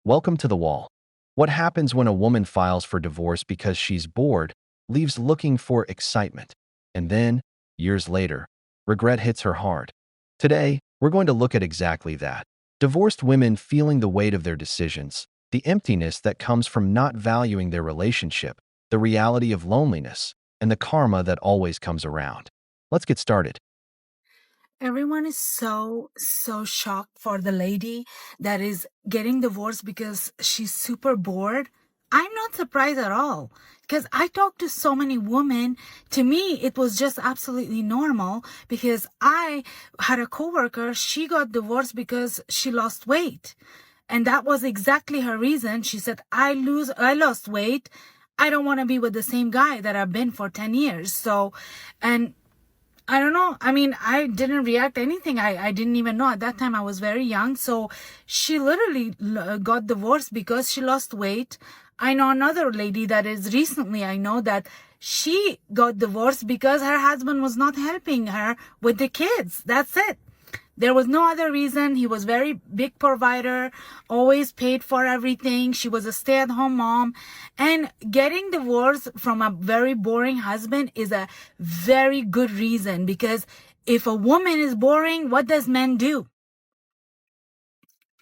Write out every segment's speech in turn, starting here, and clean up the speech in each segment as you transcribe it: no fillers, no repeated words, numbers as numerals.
Welcome to the wall. What happens when a woman files for divorce because she's bored, leaves looking for excitement, and then, years later, regret hits her hard? Today, we're going to look at exactly that. Divorced women feeling the weight of their decisions, the emptiness that comes from not valuing their relationship, the reality of loneliness, and the karma that always comes around. Let's get started. Everyone is so shocked for the lady that is getting divorced because she's super bored. I'm not surprised at all because I talked to so many women. To me, it was just absolutely normal because I had a coworker. She got divorced because she lost weight. And that was exactly her reason. She said, I lost weight. I don't want to be with the same guy that I've been for 10 years. And I don't know. I mean, I didn't react anything. I didn't even know. At that time, I was very young. So she literally got divorced because she lost weight. I know another lady that is recently, I know that she got divorced because her husband was not helping her with the kids. That's it. There was no other reason. He was very big provider, always paid for everything. She was a stay-at-home mom. And getting divorced from a very boring husband is a very good reason, because if a woman is boring, what does men do?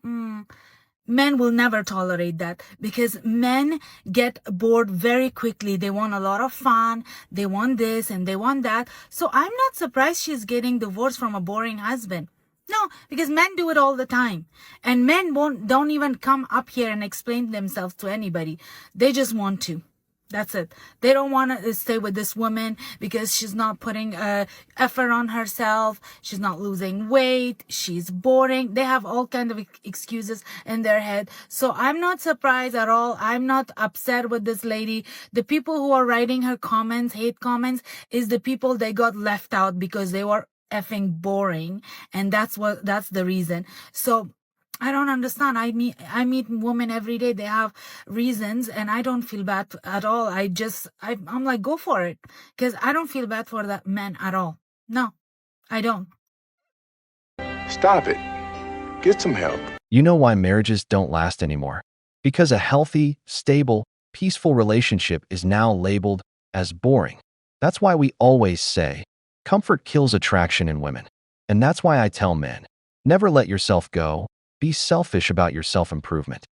Men will never tolerate that, because men get bored very quickly. They want a lot of fun. They want this and they want that. So I'm not surprised she's getting divorced from a boring husband. No, because men do it all the time. And men don't even come up here and explain themselves to anybody. They just want to. That's it. They don't want to stay with this woman because she's not putting effort on herself. She's not losing weight. She's boring. They have all kind of excuses in their head. So I'm not surprised at all. I'm not upset with this lady. The people who are writing her comments, hate comments, is the people they got left out because they were effing boring, and that's the reason. So I don't understand. I meet women every day. They have reasons, and I don't feel bad at all. I'm like, go for it, because I don't feel bad for that man at all. No, I don't. Stop it. Get some help. You know why marriages don't last anymore? Because a healthy, stable, peaceful relationship is now labeled as boring. That's why we always say, comfort kills attraction in women. And that's why I tell men, never let yourself go. Be selfish about your self-improvement.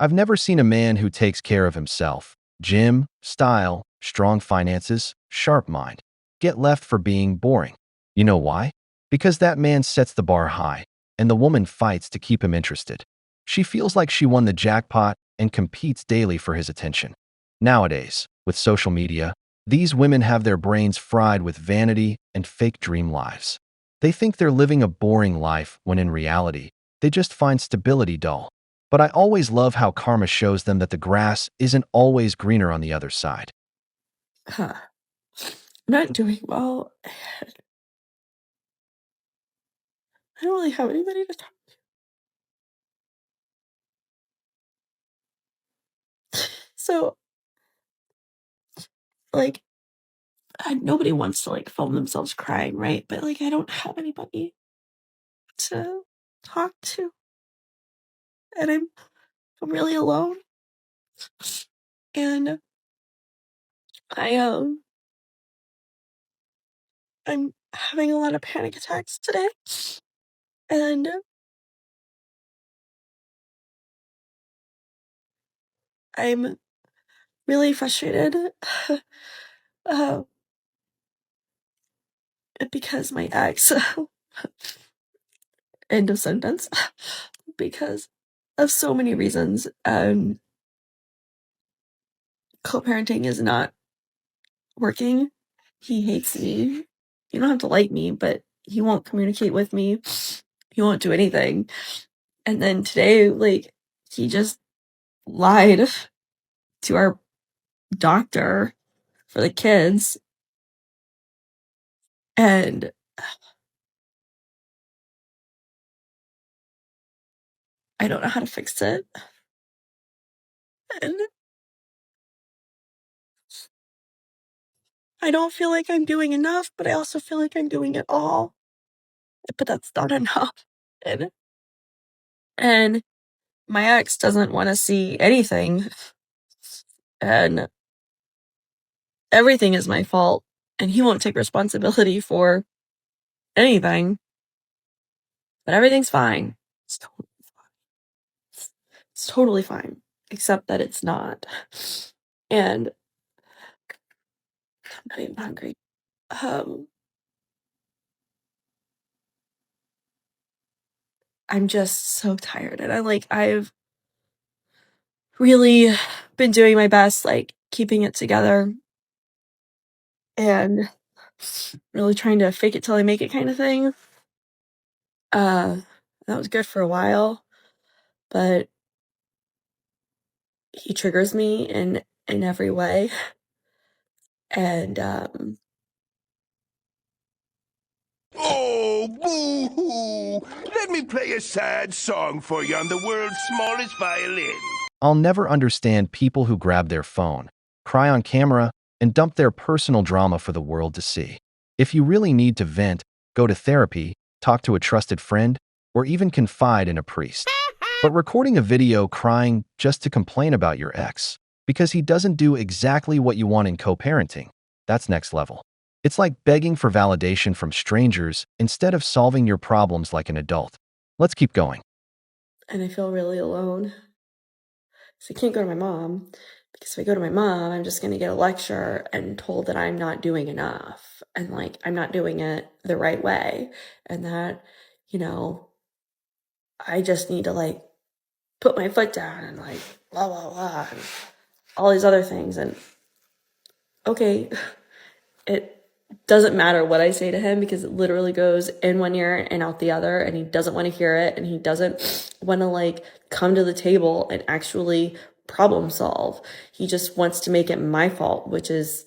I've never seen a man who takes care of himself, gym, style, strong finances, sharp mind, get left for being boring. You know why? Because that man sets the bar high, and the woman fights to keep him interested. She feels like she won the jackpot and competes daily for his attention. Nowadays, with social media, these women have their brains fried with vanity and fake dream lives. They think they're living a boring life when in reality, they just find stability dull. But I always love how karma shows them that the grass isn't always greener on the other side. Huh. Not doing well. I don't really have anybody to talk to. So, like, nobody wants to, film themselves crying, right? But, I don't have anybody to talk to. And I'm really alone. And I, I'm having a lot of panic attacks today. And I'm really frustrated. uh, because my ex, end of sentence, because of so many reasons. Co-parenting is not working. He hates me. You don't have to like me, but he won't communicate with me. He won't do anything. And then today, he just lied to our doctor for the kids. And I don't know how to fix it. And I don't feel like I'm doing enough, but I also feel like I'm doing it all. But that's not enough. And my ex doesn't want to see anything, and everything is my fault, and he won't take responsibility for anything, but everything's fine. It's totally fine. It's totally fine, except that it's not. And I'm not even hungry. I'm just so tired, and I've really been doing my best, like, keeping it together and really trying to fake it till I make it kind of thing. That was good for a while, but he triggers me in every way, and Oh, boo-hoo! Let me play a sad song for you on the world's smallest violin. I'll never understand people who grab their phone, cry on camera, and dump their personal drama for the world to see. If you really need to vent, go to therapy, talk to a trusted friend, or even confide in a priest. But recording a video crying just to complain about your ex because he doesn't do exactly what you want in co-parenting, that's next level. It's like begging for validation from strangers instead of solving your problems like an adult. Let's keep going. I feel really alone. So I can't go to my mom, because if I go to my mom, I'm just going to get a lecture and told that I'm not doing enough, and like I'm not doing it the right way, and that, I just need to like put my foot down and like blah blah blah and all these other things. And okay, it doesn't matter what I say to him, because it literally goes in one ear and out the other, and he doesn't want to hear it, and he doesn't want to like come to the table and actually problem solve. He just wants to make it my fault, which is,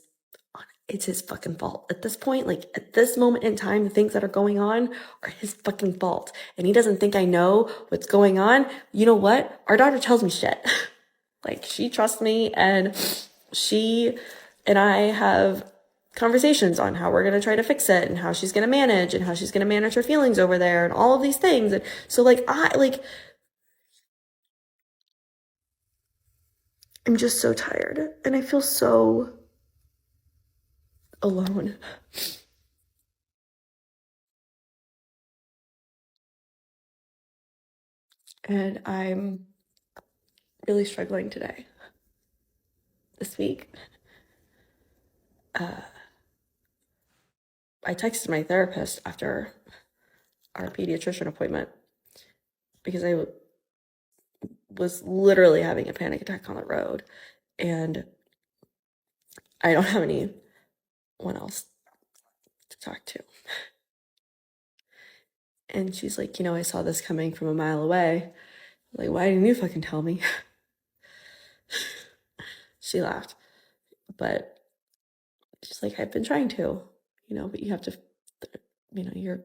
it's his fucking fault at this point. Like, at this moment in time, the things that are going on are his fucking fault, and he doesn't think I know what's going on. You know what? Our daughter tells me shit. Like, she trusts me, and she and I have conversations on how we're going to try to fix it, and how she's going to manage, and how she's going to manage her feelings over there, and all of these things. And so I'm just so tired, and I feel so alone. And I'm really struggling this week. I texted my therapist after our pediatrician appointment, because I was literally having a panic attack on the road, and I don't have anyone else to talk to. And she's like, I saw this coming from a mile away. Like, why didn't you fucking tell me? She laughed, but she's like, I've been trying to, but you have to, you're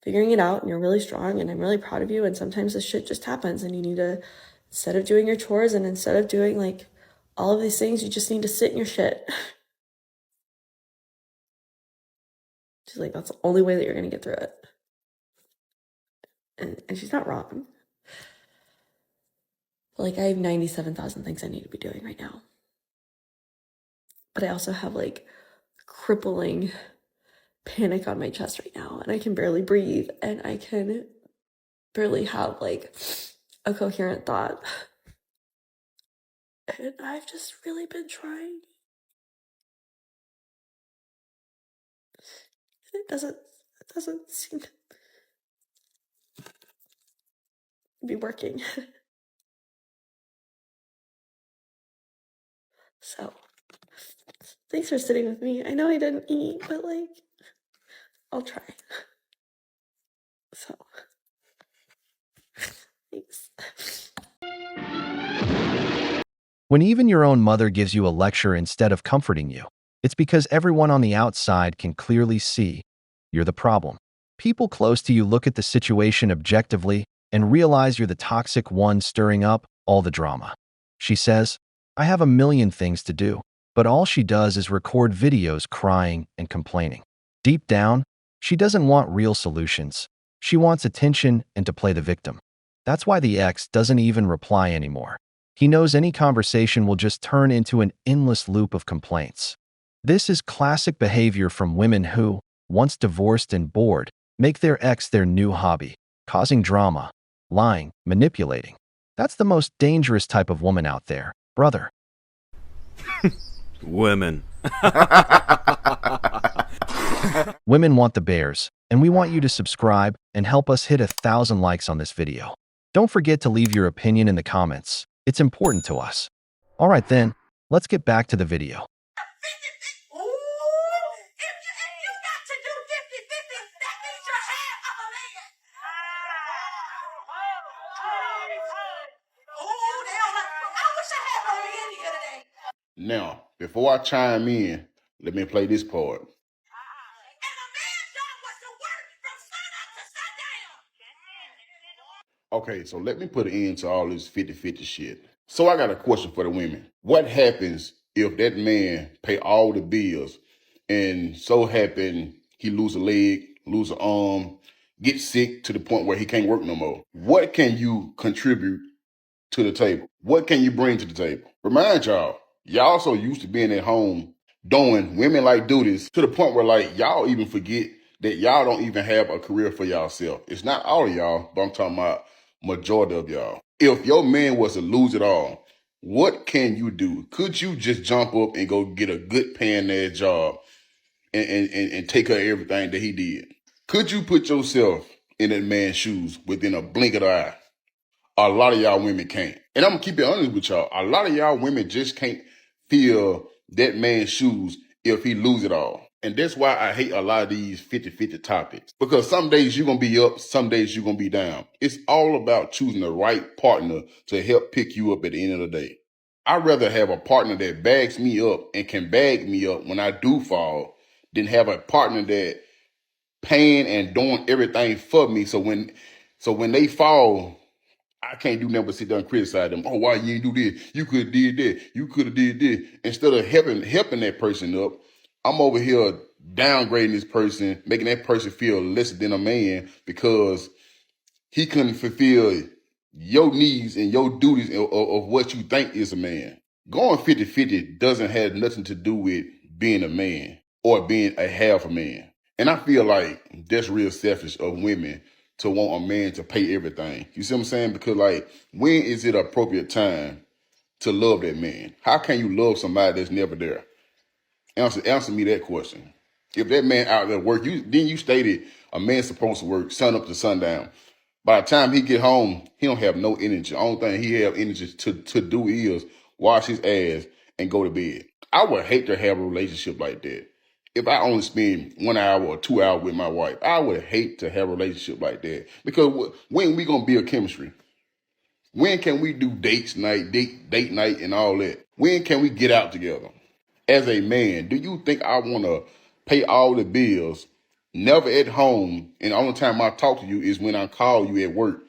figuring it out, and you're really strong, and I'm really proud of you. And sometimes this shit just happens, and you need to, instead of doing your chores and instead of doing like all of these things, you just need to sit in your shit. She's like, that's the only way that you're going to get through it. And she's not wrong. Like, I have 97,000 things I need to be doing right now. But I also have like crippling panic on my chest right now, and I can barely breathe, and I can barely have like a coherent thought. And I've just really been trying. And it doesn't seem to be working. So, thanks for sitting with me. I know I didn't eat, but like, I'll try. So, thanks. When even your own mother gives you a lecture instead of comforting you, it's because everyone on the outside can clearly see you're the problem. People close to you look at the situation objectively and realize you're the toxic one stirring up all the drama. She says, I have a million things to do, but all she does is record videos crying and complaining. Deep down, she doesn't want real solutions. She wants attention and to play the victim. That's why the ex doesn't even reply anymore. He knows any conversation will just turn into an endless loop of complaints. This is classic behavior from women who, once divorced and bored, make their ex their new hobby, causing drama, lying, manipulating. That's the most dangerous type of woman out there, brother. Women. Women want the bears, and we want you to subscribe and help us hit 1,000 likes on this video. Don't forget to leave your opinion in the comments. It's important to us. All right then, let's get back to the video. Now, before I chime in, let me play this part. Okay, so let me put an end to all this 50-50 shit. So I got a question for the women. What happens if that man pay all the bills and so happen he lose a leg, lose an arm, get sick to the point where he can't work no more? What can you contribute to the table? What can you bring to the table? Remind y'all so used to being at home doing women like duties to the point where like y'all even forget that y'all don't even have a career for y'allself. It's not all of y'all, but I'm talking about majority of y'all. If your man was to lose it all, what can you do? Could you just jump up and go get a good paying ass job and take care of everything that he did? Could you put yourself in that man's shoes within a blink of the eye? A lot of y'all women can't. And I'm gonna keep it honest with y'all. A lot of y'all women just can't feel that man's shoes if he lose it all. And that's why I hate a lot of these 50-50 topics. Because some days you're gonna be up, some days you're gonna be down. It's all about choosing the right partner to help pick you up at the end of the day. I'd rather have a partner that bags me up and can bag me up when I do fall than have a partner that paying and doing everything for me. So when they fall, I can't do nothing but sit down and criticize them. Oh, why you ain't do this? You could have did that. You could have did this. Instead of helping that person up, I'm over here downgrading this person, making that person feel less than a man because he couldn't fulfill your needs and your duties of what you think is a man. Going 50-50 doesn't have nothing to do with being a man or being a half a man. And I feel like that's real selfish of women to want a man to pay everything. You see what I'm saying? Because like, when is it appropriate time to love that man? How can you love somebody that's never there? Answer me that question. If that man out there work, you stated a man's supposed to work sun up to sundown. By the time he get home, he don't have no energy. The only thing he have energy to do is wash his ass and go to bed. I would hate to have a relationship like that. If I only spend 1 hour or 2 hours with my wife, I would hate to have a relationship like that. Because when we gonna build chemistry? When can we do date night and all that? When can we get out together? As a man, do you think I want to pay all the bills, never at home, and the only time I talk to you is when I call you at work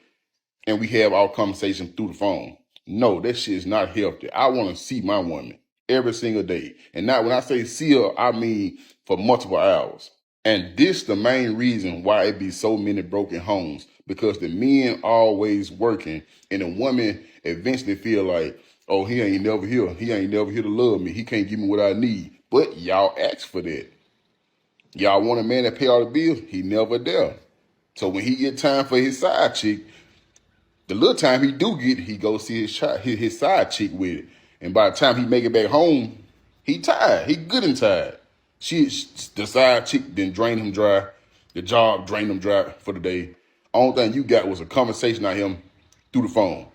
and we have our conversation through the phone? No, that shit is not healthy. I want to see my woman every single day. And now when I say see her, I mean for multiple hours. And this the main reason why it be so many broken homes, because the men always working and the woman eventually feel like, oh, he ain't never here. He ain't never here to love me. He can't give me what I need. But y'all ask for that. Y'all want a man that pay all the bills? He never there. So when he get time for his side chick, the little time he do get, he go see his side chick with it. And by the time he make it back home, he tired. He good and tired. The side chick then drain him dry. The job drained him dry for the day. Only thing you got was a conversation out him through the phone.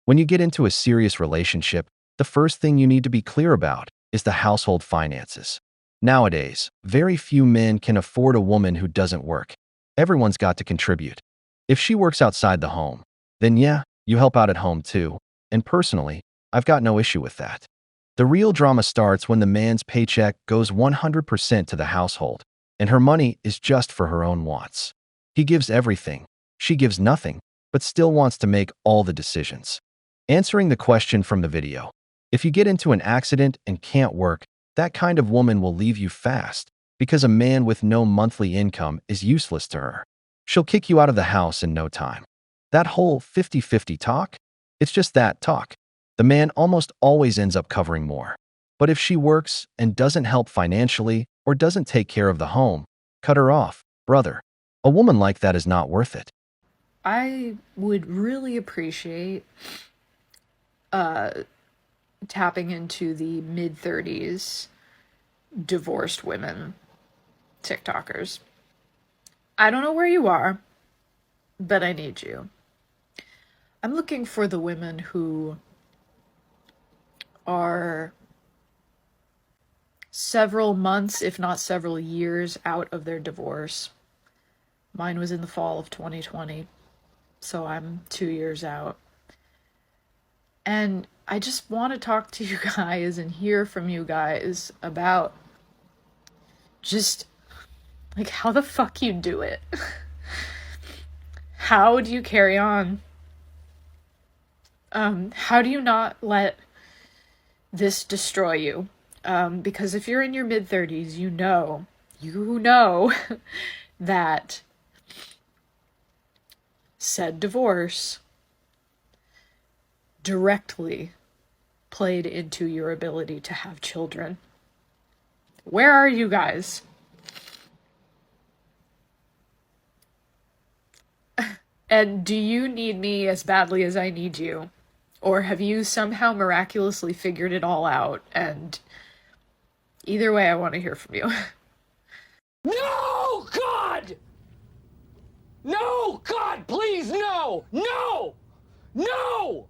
When you get into a serious relationship, the first thing you need to be clear about is the household finances. Nowadays, very few men can afford a woman who doesn't work. Everyone's got to contribute. If she works outside the home, then yeah, you help out at home too. And personally, I've got no issue with that. The real drama starts when the man's paycheck goes 100% to the household, and her money is just for her own wants. He gives everything, she gives nothing, but still wants to make all the decisions. Answering the question from the video, if you get into an accident and can't work, that kind of woman will leave you fast, because a man with no monthly income is useless to her. She'll kick you out of the house in no time. That whole 50-50 talk? It's just that talk. The man almost always ends up covering more. But if she works and doesn't help financially or doesn't take care of the home, cut her off, brother. A woman like that is not worth it. I would really appreciate tapping into the mid-30s divorced women TikTokers. I don't know where you are, but I need you. I'm looking for the women who are several months, if not several years, out of their divorce. Mine was in the fall of 2020, so I'm 2 years out. And I just want to talk to you guys and hear from you guys about just, like, how the fuck you do it. How do you carry on? How do you not let this destroy you? Because if you're in your mid-30s, you know that said divorce directly played into your ability to have children. Where are you guys? And do you need me as badly as I need you? Or have you somehow miraculously figured it all out? And either way, I want to hear from you. No, God! No, God, please, no! No! No!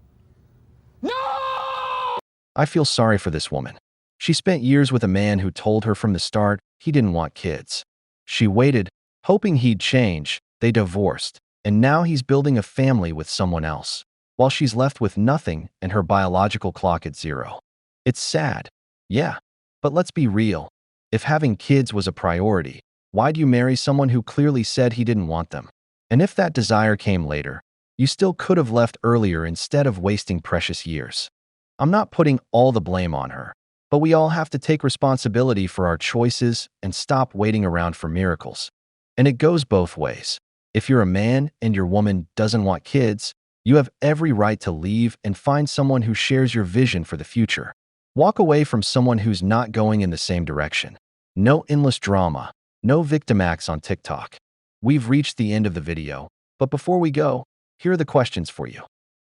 No! I feel sorry for this woman. She spent years with a man who told her from the start he didn't want kids. She waited, hoping he'd change. They divorced, and now he's building a family with someone else, while she's left with nothing and her biological clock at zero. It's sad. Yeah, but let's be real. If having kids was a priority, why'd you marry someone who clearly said he didn't want them? And if that desire came later, you still could have left earlier instead of wasting precious years. I'm not putting all the blame on her, but we all have to take responsibility for our choices and stop waiting around for miracles. And it goes both ways. If you're a man and your woman doesn't want kids, you have every right to leave and find someone who shares your vision for the future. Walk away from someone who's not going in the same direction. No endless drama, no victim acts on TikTok. We've reached the end of the video, but before we go, here are the questions for you.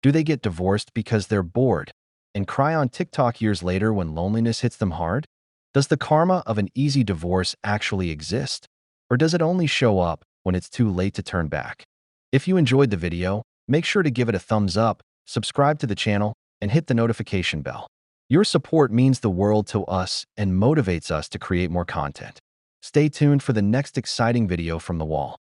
Do they get divorced because they're bored and cry on TikTok years later when loneliness hits them hard? Does the karma of an easy divorce actually exist? Or does it only show up when it's too late to turn back? If you enjoyed the video, make sure to give it a thumbs up, subscribe to the channel, and hit the notification bell. Your support means the world to us and motivates us to create more content. Stay tuned for the next exciting video from the wall.